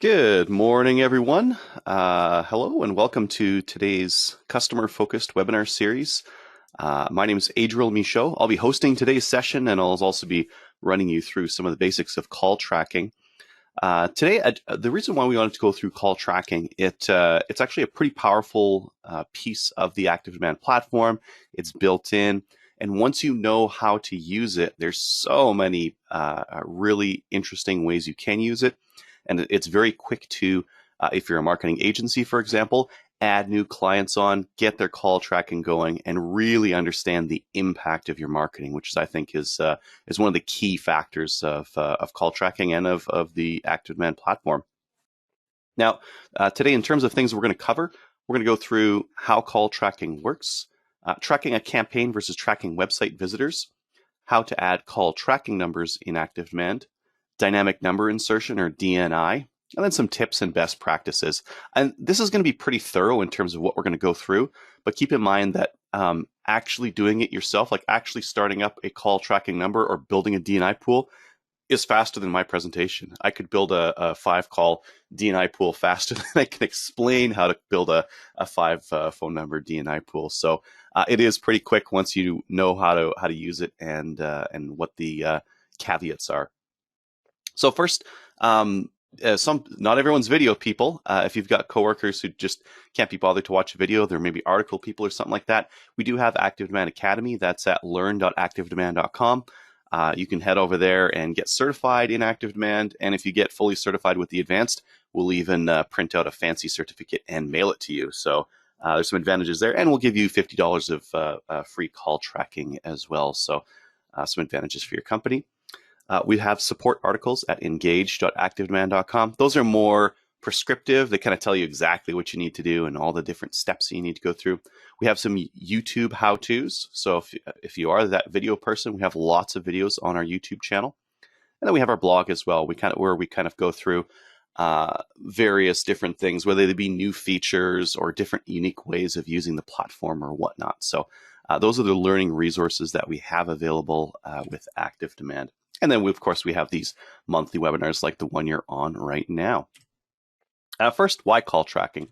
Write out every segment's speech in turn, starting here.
Good morning, everyone. Hello, and welcome to today's customer-focused webinar series. My name is Adriel Michaud. I'll be hosting today's session, and I'll also be running you through some of the basics of call tracking. Today, the reason why we wanted to go through call tracking, it's actually a pretty powerful piece of the Active Demand platform. It's built in, and once you know how to use it, there's so many really interesting ways you can use it. And it's very quick to, if you're a marketing agency, for example, add new clients on, get their call tracking going, and really understand the impact of your marketing, which I think is one of the key factors of call tracking and of the Active Demand platform. Now, today, in terms of things we're going to cover, we're going to go through how call tracking works, tracking a campaign versus tracking website visitors, how to add call tracking numbers in Active Demand, dynamic number insertion, or DNI, and then some tips and best practices. And this is going to be pretty thorough in terms of what we're going to go through, but keep in mind that actually doing it yourself, like actually starting up a call tracking number or building a DNI pool, is faster than my presentation. I could build a 5-call DNI pool faster than I can explain how to build a 5 phone number DNI pool. So it is pretty quick once you know how to use it and what the caveats are. So first, not everyone's video people. If you've got coworkers who just can't be bothered to watch a video, there may be article people or something like that. We do have Active Demand Academy. That's at learn.activedemand.com. You can head over there and get certified in Active Demand. And if you get fully certified with the advanced, we'll even print out a fancy certificate and mail it to you. So there's some advantages there. And we'll give you $50 of free call tracking as well. So some advantages for your company. We have support articles at engage.activedemand.com. Those are more prescriptive. They kind of tell you exactly what you need to do and all the different steps you need to go through. We have some YouTube how-tos. So if you are that video person, we have lots of videos on our YouTube channel. And then we have our blog as well, where we kind of go through various different things, whether they be new features or different unique ways of using the platform or whatnot. So those are the learning resources that we have available with Active Demand. And then, of course, we have these monthly webinars like the one you're on right now. First, why call tracking?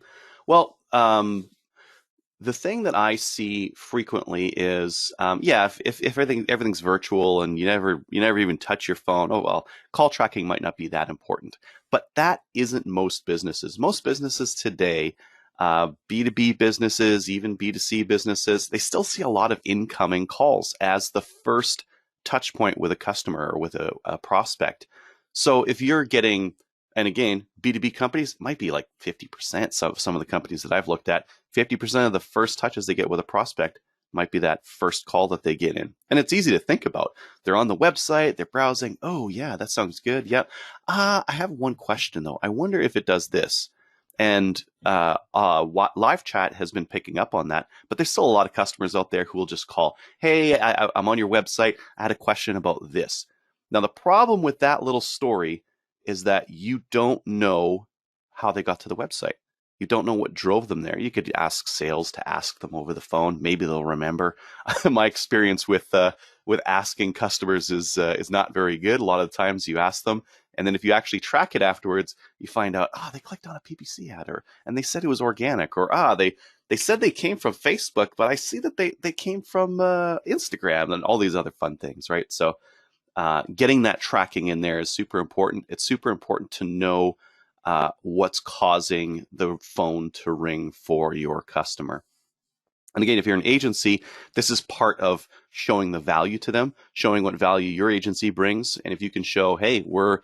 Well, the thing that I see frequently is, if everything's virtual and you never even touch your phone, oh well, call tracking might not be that important. But that isn't most businesses. Most businesses today, B2B businesses, even B2C businesses, they still see a lot of incoming calls as the first touch point with a customer or with a prospect. So if you're getting, and again, B2B companies might be like 50%. So some of the companies that I've looked at, 50% of the first touches they get with a prospect might be that first call that they get in. And it's easy to think about. They're on the website, they're browsing. Oh yeah, that sounds good. Yep. I have one question though. I wonder if it does this. And live chat has been picking up on that, but there's still a lot of customers out there who will just call, hey, I'm on your website. I had a question about this. Now, the problem with that little story is that you don't know how they got to the website. You don't know what drove them there. You could ask sales to ask them over the phone. Maybe they'll remember. My experience with asking customers is not very good. A lot of the times you ask them, and then if you actually track it afterwards, you find out, they clicked on a PPC ad, and they said it was organic, or they said they came from Facebook, but I see that they came from Instagram and all these other fun things, right? So getting that tracking in there is super important. It's super important to know what's causing the phone to ring for your customer. And again, if you're an agency, this is part of showing the value to them, showing what value your agency brings. And if you can show, hey, we're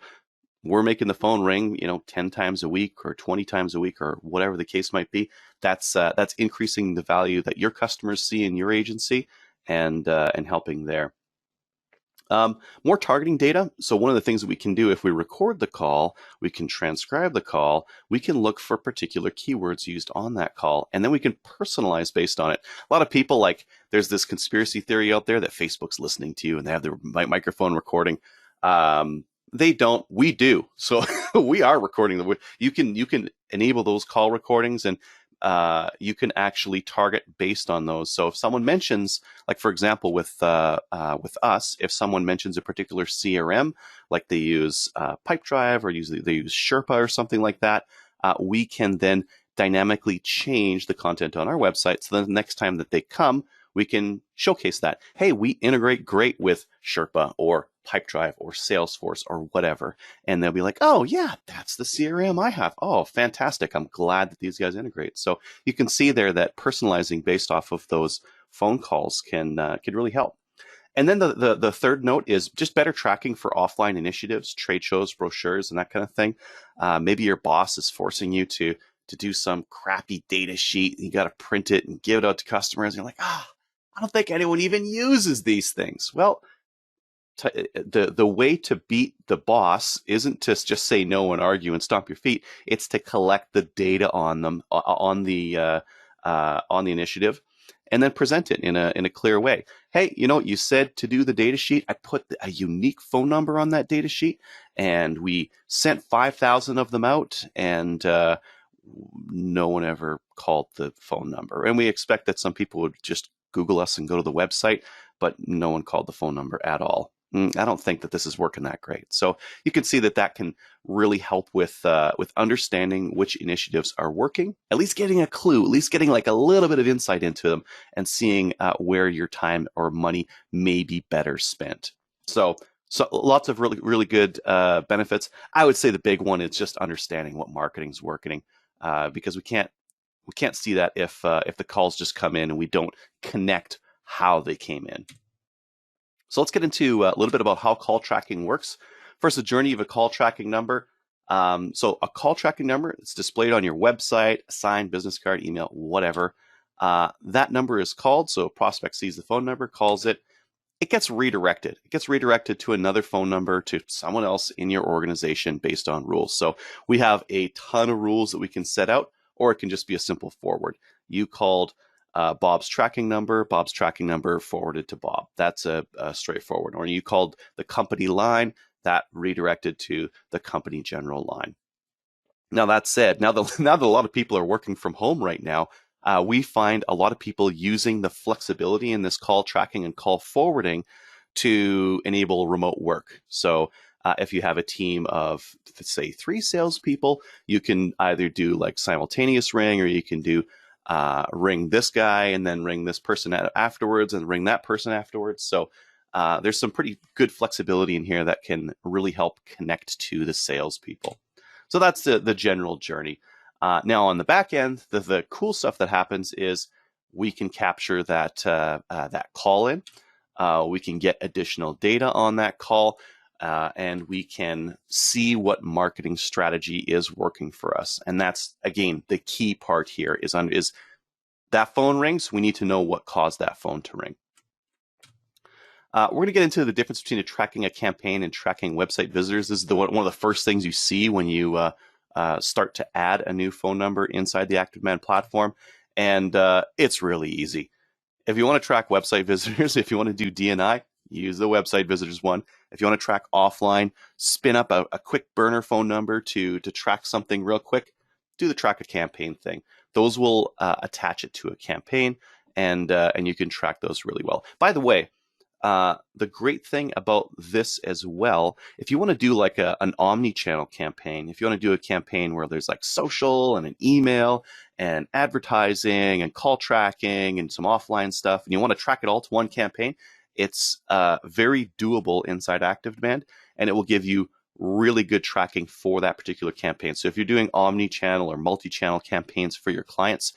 making the phone ring, 10 times a week or 20 times a week or whatever the case might be, that's increasing the value that your customers see in your agency and helping there. More targeting data. So one of the things that we can do if we record the call, we can transcribe the call, we can look for particular keywords used on that call, and then we can personalize based on it. A lot of people, there's this conspiracy theory out there that Facebook's listening to you and they have their microphone recording. They don't. We do. So we are recording them. You can enable those call recordings, and you can actually target based on those. So if someone mentions, like for example, with us, if someone mentions a particular CRM, like they use Pipedrive or they use Sherpa or something like that, we can then dynamically change the content on our website. So then the next time that they come, we can showcase that. Hey, we integrate great with Sherpa or Pipedrive or Salesforce or whatever. And they'll be like, oh, yeah, that's the CRM I have. Oh, fantastic. I'm glad that these guys integrate. So you can see there that personalizing based off of those phone calls can really help. And then the third note is just better tracking for offline initiatives, trade shows, brochures, and that kind of thing. Maybe your boss is forcing you to do some crappy data sheet. You got to print it and give it out to customers. And you're like, I don't think anyone even uses these things. Well, the way to beat the boss isn't to just say no and argue and stomp your feet. It's to collect the data on them on the initiative, and then present it in a clear way. Hey, you said to do the data sheet. I put a unique phone number on that data sheet, and we sent 5,000 of them out, and no one ever called the phone number. And we expect that some people would just Google us and go to the website, but no one called the phone number at all. I don't think that this is working that great. So you can see that can really help with understanding which initiatives are working, at least getting a clue, at least getting like a little bit of insight into them, and seeing where your time or money may be better spent. So lots of really, really good benefits. I would say the big one is just understanding what marketing's working, because we can't see that if the calls just come in and we don't connect how they came in. So let's get into a little bit about how call tracking works. First, the journey of a call tracking number. So a call tracking number, it's displayed on your website, a sign, business card, email, whatever. That number is called. So a prospect sees the phone number, calls it. It gets redirected. It gets redirected to another phone number, to someone else in your organization based on rules. So we have a ton of rules that we can set out, or it can just be a simple forward. You called Bob's tracking number forwarded to Bob. That's a straightforward. Or you called the company line, that redirected to the company general line. Now that said, now that a lot of people are working from home right now, we find a lot of people using the flexibility in this call tracking and call forwarding to enable remote work. So if you have a team of, say, 3 salespeople, you can either do like simultaneous ring, or you can do ring this guy and then ring this person afterwards and ring that person afterwards. So there's some pretty good flexibility in here that can really help connect to the salespeople. So that's the general journey. Now on the back end, the cool stuff that happens is we can capture that call in. We can get additional data on that call. And we can see what marketing strategy is working for us. And that's, again, the key part here is that phone rings. We need to know what caused that phone to ring. We're going to get into the difference between tracking a campaign and tracking website visitors. This is one of the first things you see when you start to add a new phone number inside the ActiveDemand platform. And it's really easy. If you want to track website visitors, if you want to do DNI, use the website visitors one. If you want to track offline, spin up a quick burner phone number to track something real quick, do the track a campaign thing. Those will attach it to a campaign, and you can track those really well. By the way, the great thing about this as well, if you want to do like an omni-channel campaign, if you want to do a campaign where there's like social and an email and advertising and call tracking and some offline stuff, and you want to track it all to one campaign, it's very doable inside ActiveDemand, and it will give you really good tracking for that particular campaign. So if you're doing omni-channel or multi-channel campaigns for your clients,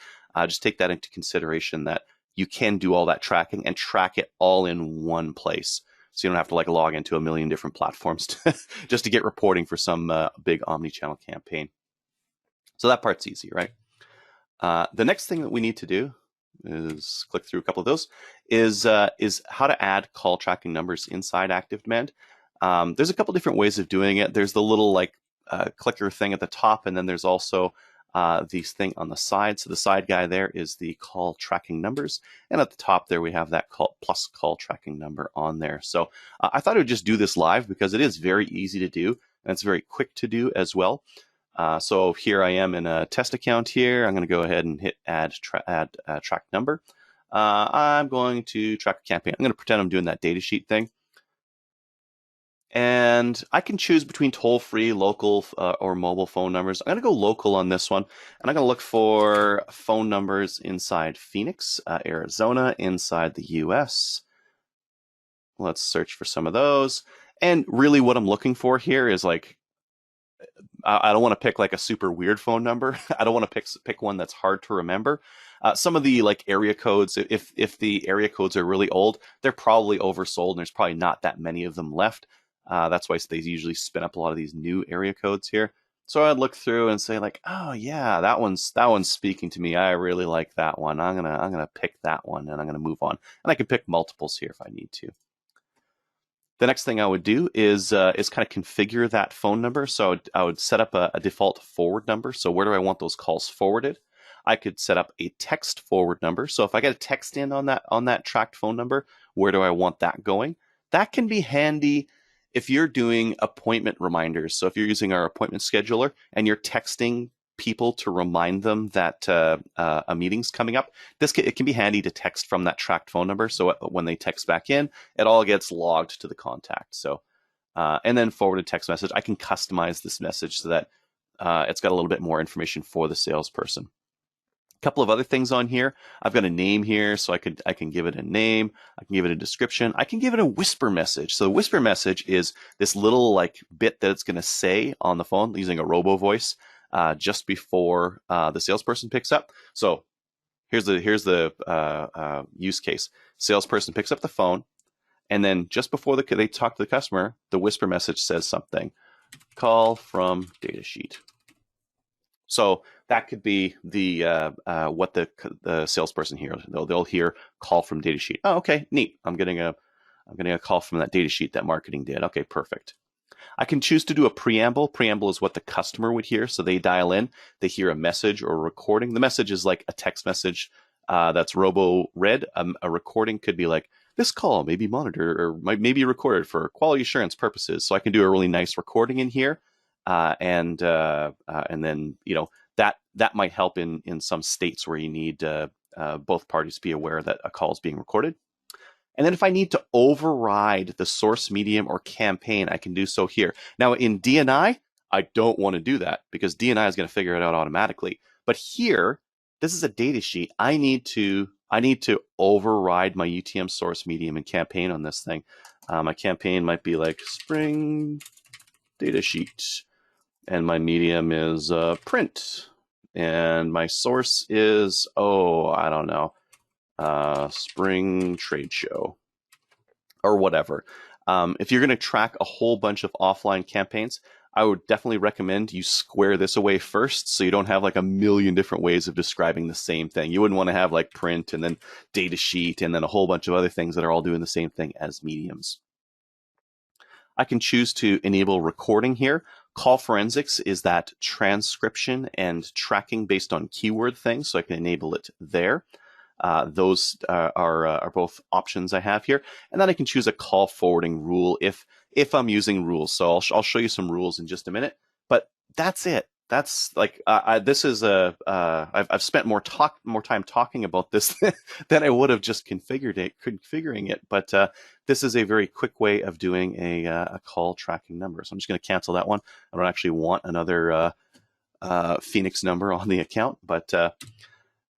just take that into consideration, that you can do all that tracking and track it all in one place. So you don't have to like log into a million different platforms just to get reporting for some big omni-channel campaign. So that part's easy, right? The next thing that we need to do is click through a couple of those, is how to add call tracking numbers inside ActiveDemand. There's a couple different ways of doing it. There's the little like clicker thing at the top, and then there's also these thing on the side. So the side guy there is the call tracking numbers, and at the top there we have that call tracking number on there. So I thought I would just do this live because it is very easy to do, and it's very quick to do as well. So here I am in a test account here. I'm going to go ahead and hit add track number. I'm going to track a campaign. I'm going to pretend I'm doing that datasheet thing. And I can choose between toll-free, local, or mobile phone numbers. I'm going to go local on this one. And I'm going to look for phone numbers inside Phoenix, Arizona, inside the US. Let's search for some of those. And really what I'm looking for here is like, I don't want to pick like a super weird phone number. I don't want to pick one that's hard to remember. Some of the like area codes, if the area codes are really old, they're probably oversold, and there's probably not that many of them left. That's why they usually spin up a lot of these new area codes here. So I'd look through and say like, oh yeah, that one's speaking to me. I really like that one. I'm gonna pick that one, and I'm gonna move on. And I can pick multiples here if I need to. The next thing I would do is kind of configure that phone number. So I would set up a default forward number. So where do I want those calls forwarded? I could set up a text forward number. So if I get a text in on that tracked phone number, where do I want that going? That can be handy if you're doing appointment reminders. So if you're using our appointment scheduler and you're texting people to remind them that a meeting's coming up, it can be handy to text from that tracked phone number. So when they text back in, it all gets logged to the contact. So and then forwarded text message, I can customize this message so that it's got a little bit more information for the salesperson. A couple of other things on here. I've got a name here, so I can give it a name. I can give it a description. I can give it a whisper message. So the whisper message is this little like bit that it's going to say on the phone using a robo voice just before the salesperson picks up. So here's the use case. Salesperson picks up the phone, and then just before they talk to the customer, the whisper message says something. Call from datasheet. So that could be the what the salesperson hears. They'll hear call from datasheet. Oh, okay, neat. I'm getting a call from that datasheet that marketing did. Okay, perfect. I can choose to do a preamble. Preamble is what the customer would hear. So they dial in, they hear a message or a recording. The message is like a text message that's robo-read. A recording could be like, this call may be monitored or may be recorded for quality assurance purposes. So I can do a really nice recording in here. And then, that might help in some states where you need both parties to be aware that a call is being recorded. And then if I need to override the source medium or campaign, I can do so here. Now in DNI, I don't want to do that because DNI is going to figure it out automatically. But here, this is a data sheet. I need to override my UTM source medium and campaign on this thing. My campaign might be like spring data sheet, and my medium is print, and my source is, I don't know, spring trade show or whatever. If you're going to track a whole bunch of offline campaigns, I would definitely recommend you square this away first so you don't have like a million different ways of describing the same thing. You wouldn't want to have like print and then data sheet and then a whole bunch of other things that are all doing the same thing as mediums. I can choose to enable recording here. Call forensics is that transcription and tracking based on keyword thing, so I can enable it there. Those are both options I have here. And then I can choose a call forwarding rule if I'm using rules. So I'll show you some rules in just a minute. But that's it. That's like this is I've spent more time talking about this than I would have just configuring it. But this is a very quick way of doing a call tracking number. So I'm just going to cancel that one. I don't actually want another Phoenix number on the account, but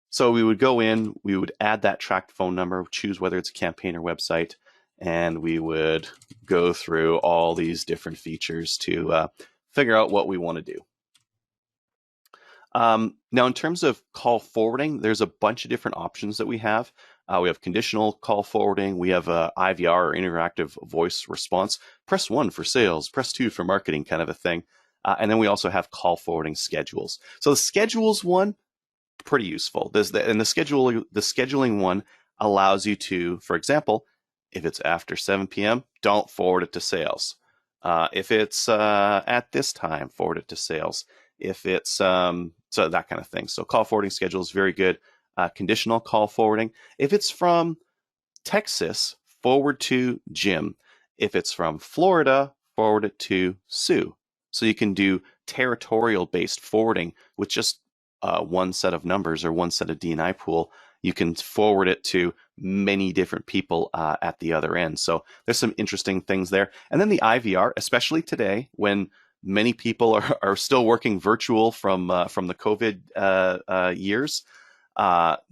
so we would go in, we would add that tracked phone number, choose whether it's a campaign or website, and we would go through all these different features to figure out what we want to do. Now, in terms of call forwarding, there's a bunch of different options that we have. We have conditional call forwarding. We have IVR or interactive voice response. Press 1 for sales, press 2 for marketing kind of a thing. And then we also have call forwarding schedules. So the schedules one, pretty useful. The scheduling one allows you to, for example, if it's after 7 p.m., don't forward it to sales. If it's at this time, forward it to sales. If it's so that kind of thing. So call forwarding schedule is very good. Conditional call forwarding. If it's from Texas, forward to Jim. If it's from Florida, forward it to Sue. So you can do territorial-based forwarding with just one set of numbers or one set of DNI pool. You can forward it to many different people at the other end. So there's some interesting things there. And then the IVR, especially today when many people are still working virtual from the COVID years,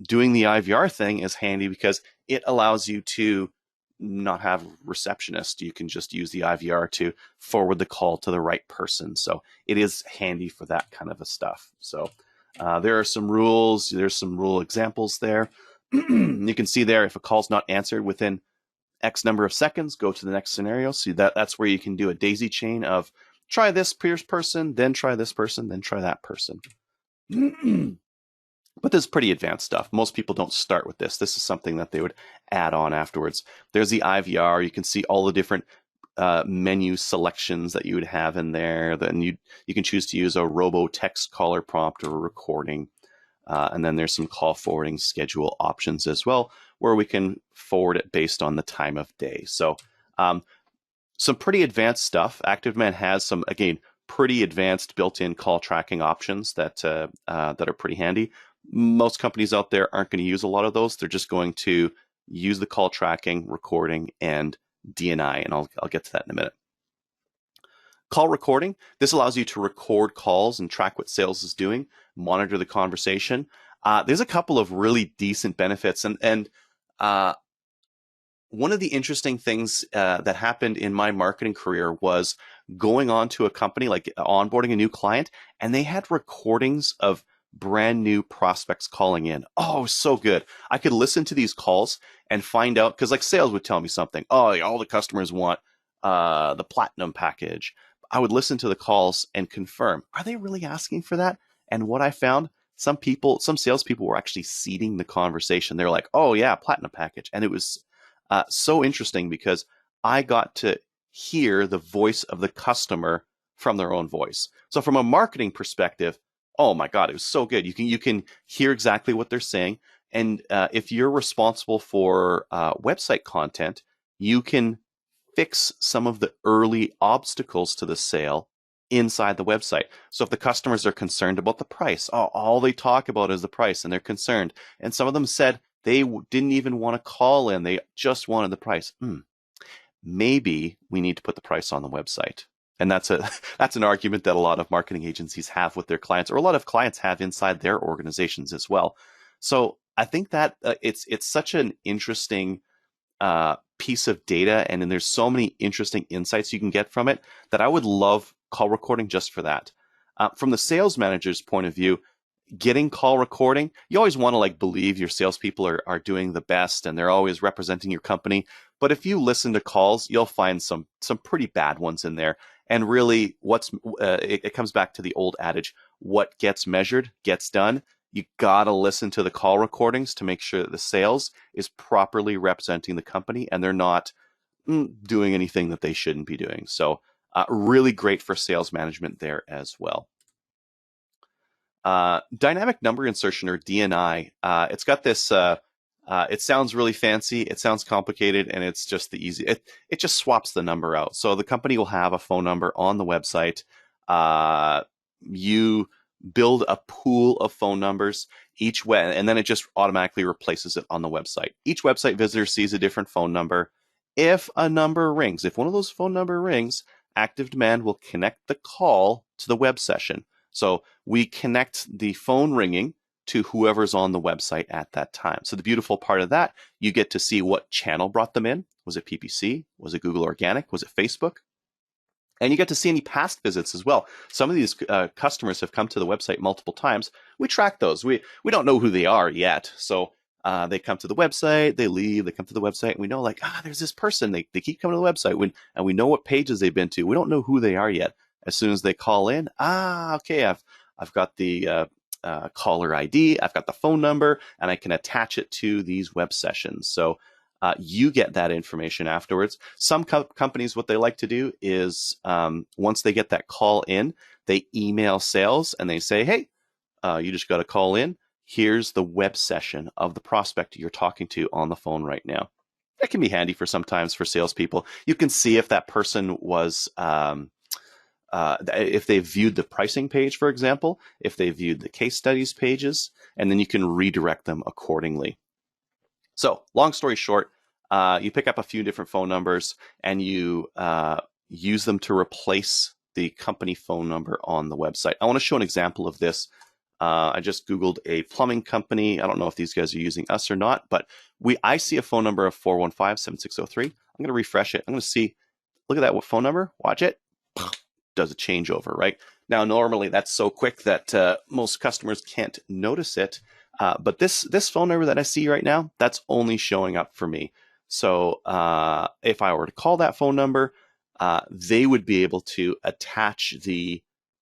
doing the IVR thing is handy because it allows you to not have receptionist. You can just use the IVR to forward the call to the right person. So it is handy for that kind of a stuff. So there are some rules. There's some rule examples there. You can see there if a call's not answered within X number of seconds, go to the next scenario. So that's where you can do a daisy chain of try this person, then try this person, then try that person. But this is pretty advanced stuff. Most people don't start with this. This is something that they would add on afterwards. There's the IVR. You can see all the different menu selections that you would have in there. Then you can choose to use a robo text caller prompt or a recording. And then there's some call forwarding schedule options as well, where we can forward it based on the time of day. So some pretty advanced stuff. ActiveDemand has some, again, pretty advanced built-in call tracking options that are pretty handy. Most companies out there aren't going to use a lot of those. They're just going to use the call tracking, recording, and DNI, and I'll get to that in a minute. Call recording. This allows you to record calls and track what sales is doing, monitor the conversation. There's a couple of really decent benefits, and one of the interesting things that happened in my marketing career was going on to a company, like onboarding a new client, and they had recordings of brand new prospects calling in. Oh, so good. I could listen to these calls and find out, because like sales would tell me something. Oh, all the customers want the platinum package. I would listen to the calls and confirm, are they really asking for that? And what I found, some salespeople were actually seeding the conversation. They're like, oh yeah, platinum package. And it was so interesting because I got to hear the voice of the customer from their own voice. So from a marketing perspective, oh my God, it was so good. You can hear exactly what they're saying. And if you're responsible for website content, you can fix some of the early obstacles to the sale inside the website. So if the customers are concerned about the price, all they talk about is the price and they're concerned. And some of them said they didn't even want to call in. They just wanted the price. Maybe we need to put the price on the website. And that's an argument that a lot of marketing agencies have with their clients, or a lot of clients have inside their organizations as well. So I think that it's such an interesting piece of data, and then there's so many interesting insights you can get from it that I would love call recording just for that. From the sales manager's point of view, getting call recording, you always want to like believe your salespeople are doing the best and they're always representing your company. But if you listen to calls, you'll find some pretty bad ones in there. And really, it comes back to the old adage: what gets measured gets done. You gotta listen to the call recordings to make sure that the sales is properly representing the company and they're not doing anything that they shouldn't be doing. So really great for sales management there as well. Dynamic number insertion, or DNI. It's got this. It sounds really fancy. It sounds complicated, and it's just the easy. It just swaps the number out. So the company will have a phone number on the website. You build a pool of phone numbers and then it just automatically replaces it on the website. Each website visitor sees a different phone number. If a number rings, if one of those phone number rings, ActiveDemand will connect the call to the web session. So we connect the phone ringing to whoever's on the website at that time. So the beautiful part of that, you get to see what channel brought them in. Was it PPC? Was it Google Organic? Was it Facebook? And you get to see any past visits as well. Some of these customers have come to the website multiple times. We track those. We don't know who they are yet. So they come to the website, they leave, they come to the website, and we know there's this person. They keep coming to the website, and we know what pages they've been to. We don't know who they are yet. As soon as they call in, okay, I've got the caller ID, I've got the phone number, and I can attach it to these web sessions. So you get that information afterwards. Some companies, what they like to do is once they get that call in, they email sales and they say, hey, you just got a call in. Here's the web session of the prospect you're talking to on the phone right now. That can be handy for sometimes for salespeople. You can see if that person was if they've viewed the pricing page, for example, if they viewed the case studies pages, and then you can redirect them accordingly. So long story short, you pick up a few different phone numbers and you use them to replace the company phone number on the website. I want to show an example of this. I just Googled a plumbing company. I don't know if these guys are using us or not, but I see a phone number of 415-7603. I'm going to refresh it. I'm going to see, look at that phone number. Watch it. Does a changeover, right? Now, normally that's so quick that most customers can't notice it. But this phone number that I see right now, that's only showing up for me. So if I were to call that phone number, they would be able to attach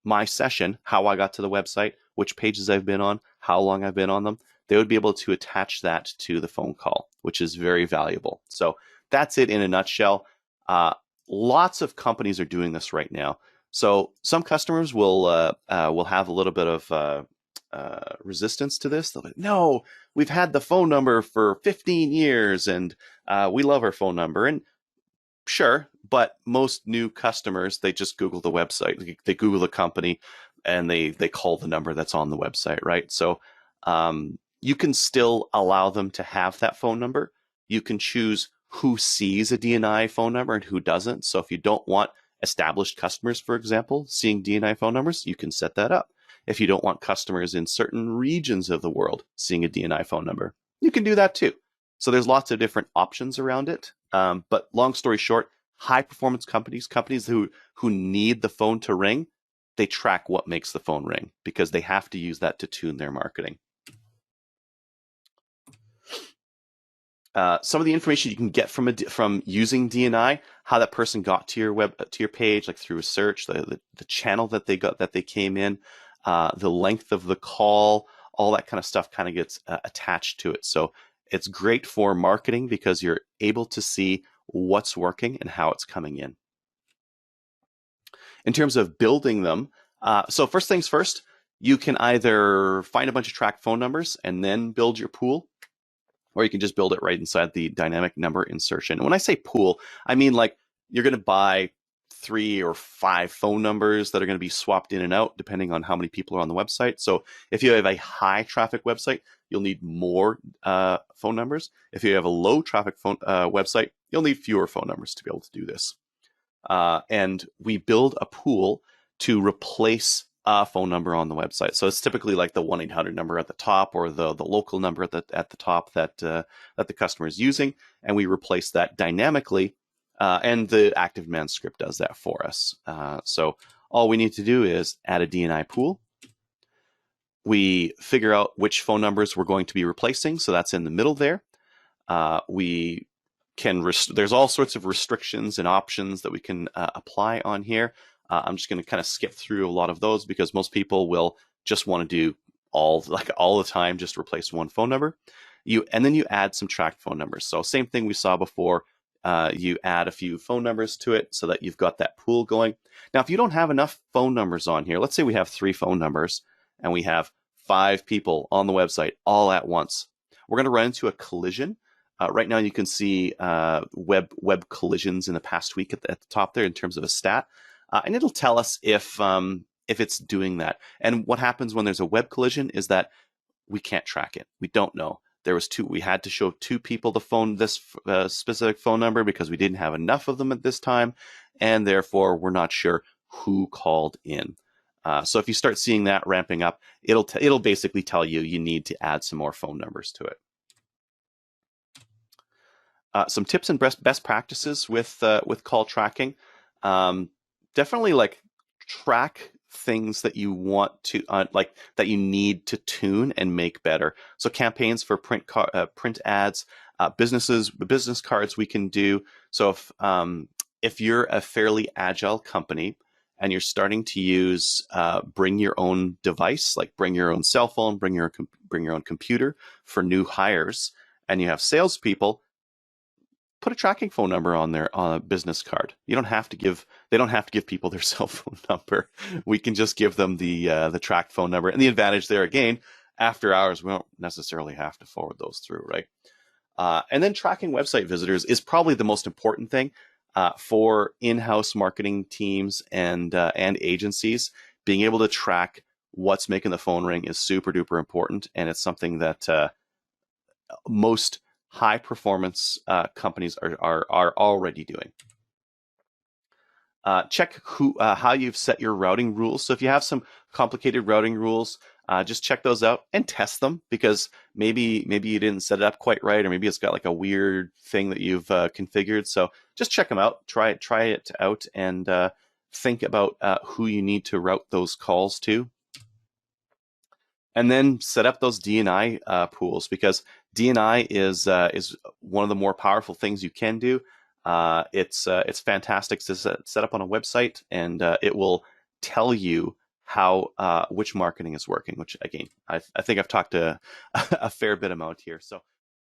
my session, how I got to the website, which pages I've been on, how long I've been on them. They would be able to attach that to the phone call, which is very valuable. So that's it in a nutshell. Lots of companies are doing this right now. So some customers will have a little bit of resistance to this. They'll be, no, we've had the phone number for 15 years and we love our phone number. And sure, but most new customers, they just Google the website. They Google the company and they call the number that's on the website, right? So you can still allow them to have that phone number. You can choose who sees a DNI phone number and who doesn't. So if you don't want established customers, for example, seeing DNI phone numbers, you can set that up. If you don't want customers in certain regions of the world seeing a DNI phone number, you can do that too. So there's lots of different options around it. But long story short, high performance companies who need the phone to ring, they track what makes the phone ring because they have to use that to tune their marketing. Some of the information you can get from using DNI, how that person got to your page, like through a search, the channel that they came in, the length of the call, all that kind of stuff kind of gets attached to it. So it's great for marketing because you're able to see what's working and how it's coming in. In terms of building them, so first things first, you can either find a bunch of tracked phone numbers and then build your pool, or you can just build it right inside the dynamic number insertion. And when I say pool, I mean like you're going to buy 3 or 5 phone numbers that are going to be swapped in and out depending on how many people are on the website. So if you have a high traffic website, you'll need more phone numbers. If you have a low traffic website, you'll need fewer phone numbers to be able to do this. And we build a pool to replace a phone number on the website. So it's typically like the 1-800 number at the top or the local number at the top that the customer is using, and we replace that dynamically. And the active demand script does that for us. So all we need to do is add a DNI pool. We figure out which phone numbers we're going to be replacing. So that's in the middle there. We can there's all sorts of restrictions and options that we can apply on here. I'm just going to kind of skip through a lot of those because most people will just want to do all the time, just replace one phone number. And then you add some tracked phone numbers. So same thing we saw before. You add a few phone numbers to it so that you've got that pool going. Now, if you don't have enough phone numbers on here, let's say we have 3 phone numbers and we have 5 people on the website all at once, we're going to run into a collision. Right now, you can see web collisions in the past week at the top there in terms of a stat, and it'll tell us if it's doing that. And what happens when there's a web collision is that we can't track it. We don't know. We had to show 2 people the phone, this specific phone number because we didn't have enough of them at this time, and therefore we're not sure who called in. So if you start seeing that ramping up, it'll basically tell you need to add some more phone numbers to it. Some tips and best practices with call tracking. Definitely like track things that you want to that you need to tune and make better. So campaigns for print ads, business cards we can do. So if you're a fairly agile company and you're starting to use bring your own device, like bring your own cell phone, bring your own computer for new hires, and you have salespeople, put a tracking phone number on a business card. They don't have to give people their cell phone number. We can just give them the tracked phone number. And the advantage there again, after hours, we don't necessarily have to forward those through, right? And then tracking website visitors is probably the most important thing. for in-house marketing teams and agencies, being able to track what's making the phone ring is super duper important, and it's something that most high performance companies are already doing. Check how you've set your routing rules. So if you have some complicated routing rules, just check those out and test them, because maybe you didn't set it up quite right, or maybe it's got like a weird thing that you've configured. So just check them out, try it out, and think about who you need to route those calls to. And then set up those DNI pools, because DNI is one of the more powerful things you can do. It's fantastic to set up on a website, and it will tell you how which marketing is working. Which again, I think I've talked a fair bit about here. So